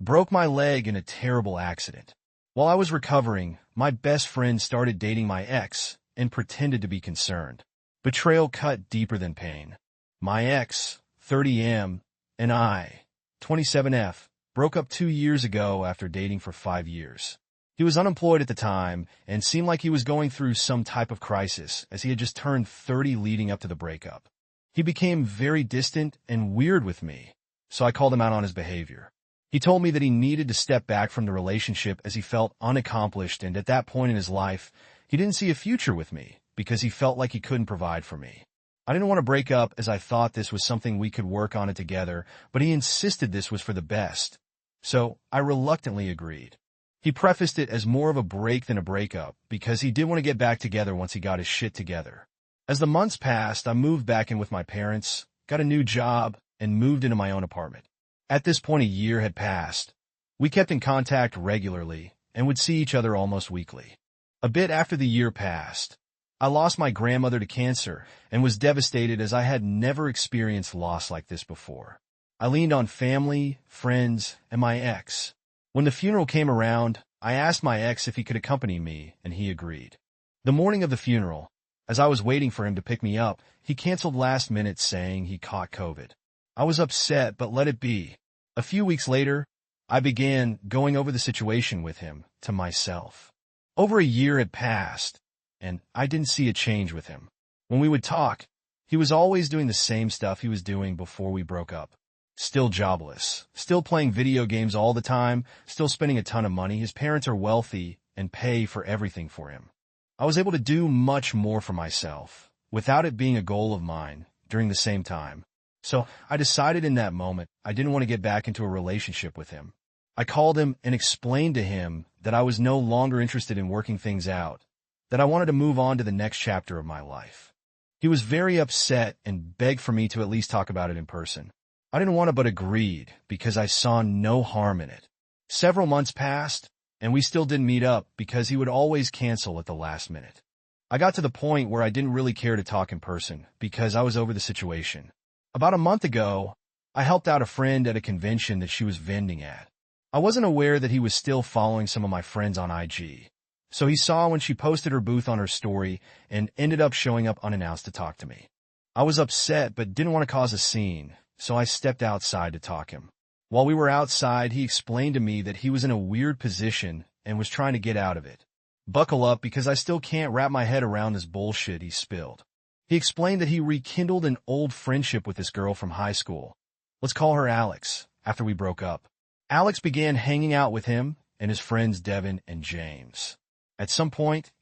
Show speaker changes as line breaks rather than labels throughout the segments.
Broke my leg in a terrible accident. While I was recovering, my best friend started dating my ex and pretended to be concerned. Betrayal cut deeper than pain. My ex, 30M, and I, 27F, broke up 2 years ago after dating for 5 years. He was unemployed at the time and seemed like he was going through some type of crisis as he had just turned 30 leading up to the breakup. He became very distant and weird with me, so I called him out on his behavior. He told me that he needed to step back from the relationship as he felt unaccomplished, and at that point in his life, he didn't see a future with me because he felt like he couldn't provide for me. I didn't want to break up as I thought this was something we could work on it together, but he insisted this was for the best. So I reluctantly agreed. He prefaced it as more of a break than a breakup because he did want to get back together once he got his shit together. As the months passed, I moved back in with my parents, got a new job, and moved into my own apartment. At this point, a year had passed. We kept in contact regularly and would see each other almost weekly. A bit after the year passed, I lost my grandmother to cancer and was devastated as I had never experienced loss like this before. I leaned on family, friends, and my ex. When the funeral came around, I asked my ex if he could accompany me, and he agreed. The morning of the funeral, as I was waiting for him to pick me up, he canceled last minute saying he caught COVID. I was upset, but let it be. A few weeks later, I began going over the situation with him to myself. Over a year had passed, and I didn't see a change with him. When we would talk, he was always doing the same stuff he was doing before we broke up. Still jobless, still playing video games all the time, still spending a ton of money. His parents are wealthy and pay for everything for him. I was able to do much more for myself, without it being a goal of mine, during the same time. So I decided in that moment I didn't want to get back into a relationship with him. I called him and explained to him that I was no longer interested in working things out, that I wanted to move on to the next chapter of my life. He was very upset and begged for me to at least talk about it in person. I didn't want to but agreed because I saw no harm in it. Several months passed, and we still didn't meet up because he would always cancel at the last minute. I got to the point where I didn't really care to talk in person because I was over the situation. About a month ago, I helped out a friend at a convention that she was vending at. I wasn't aware that he was still following some of my friends on IG. So he saw when she posted her booth on her story and ended up showing up unannounced to talk to me. I was upset but didn't want to cause a scene, so I stepped outside to talk him. While we were outside, he explained to me that he was in a weird position and was trying to get out of it. Buckle up because I still can't wrap my head around this bullshit he spilled. He explained that he rekindled an old friendship with this girl from high school. Let's call her Alex, after we broke up. Alex began hanging out with him and his friends Devin and James. At some point,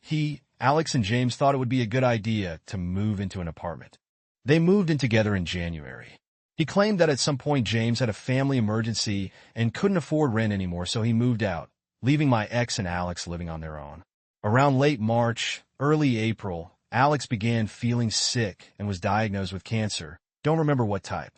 Alex and James thought it would be a good idea to move into an apartment. They moved in together in January. He claimed that at some point James had a family emergency and couldn't afford rent anymore, so he moved out, leaving my ex and Alex living on their own. Around late March, early April, Alex began feeling sick and was diagnosed with cancer. Don't remember what type.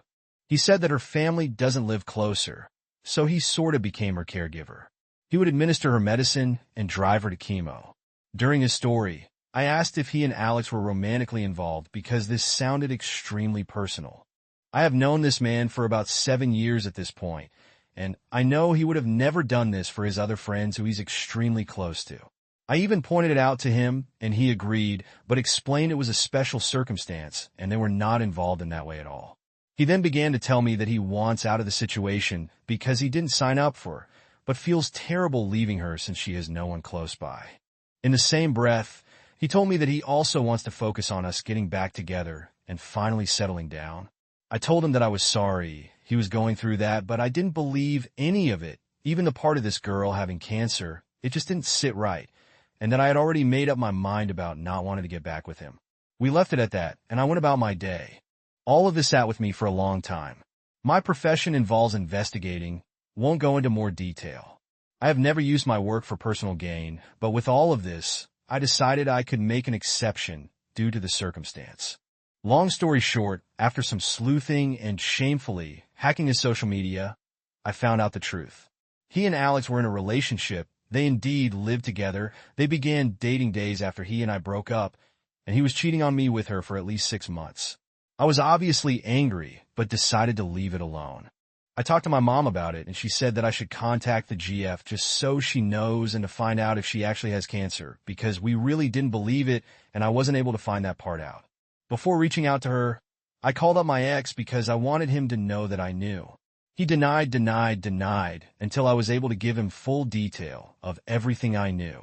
He said that her family doesn't live closer, so he sort of became her caregiver. He would administer her medicine and drive her to chemo. During his story, I asked if he and Alex were romantically involved because this sounded extremely personal. I have known this man for about 7 years at this point, and I know he would have never done this for his other friends who he's extremely close to. I even pointed it out to him, and he agreed, but explained it was a special circumstance, and they were not involved in that way at all. He then began to tell me that he wants out of the situation because he didn't sign up for her, but feels terrible leaving her since she has no one close by. In the same breath, he told me that he also wants to focus on us getting back together and finally settling down. I told him that I was sorry he was going through that, but I didn't believe any of it, even the part of this girl having cancer. It just didn't sit right, and that I had already made up my mind about not wanting to get back with him. We left it at that, and I went about my day. All of this sat with me for a long time. My profession involves investigating, won't go into more detail. I have never used my work for personal gain, but with all of this, I decided I could make an exception due to the circumstance. Long story short, after some sleuthing and shamefully hacking his social media, I found out the truth. He and Alex were in a relationship. They indeed lived together. They began dating days after he and I broke up, and he was cheating on me with her for at least 6 months. I was obviously angry, but decided to leave it alone. I talked to my mom about it, and she said that I should contact the GF just so she knows and to find out if she actually has cancer, because we really didn't believe it, and I wasn't able to find that part out. Before reaching out to her, I called up my ex because I wanted him to know that I knew. He denied until I was able to give him full detail of everything I knew.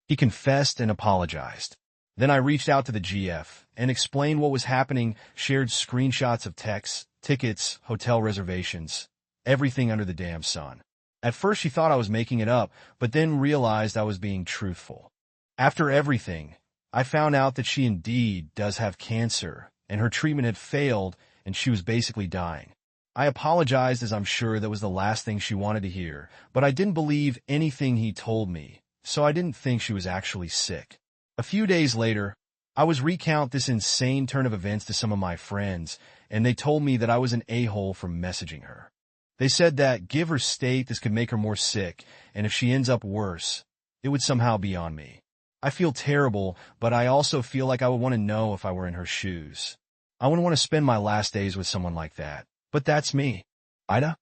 He confessed and apologized. Then I reached out to the GF and explained what was happening, shared screenshots of texts, tickets, hotel reservations, everything under the damn sun. At first she thought I was making it up, but then realized I was being truthful. After everything, I found out that she indeed does have cancer, and her treatment had failed, and she was basically dying. I apologized, as I'm sure that was the last thing she wanted to hear, but I didn't believe anything he told me, so I didn't think she was actually sick. A few days later, I was recount this insane turn of events to some of my friends, and they told me that I was an a-hole for messaging her. They said that, give her state, this could make her more sick, and if she ends up worse, it would somehow be on me. I feel terrible, but I also feel like I would want to know if I were in her shoes. I wouldn't want to spend my last days with someone like that. But that's me. Ida?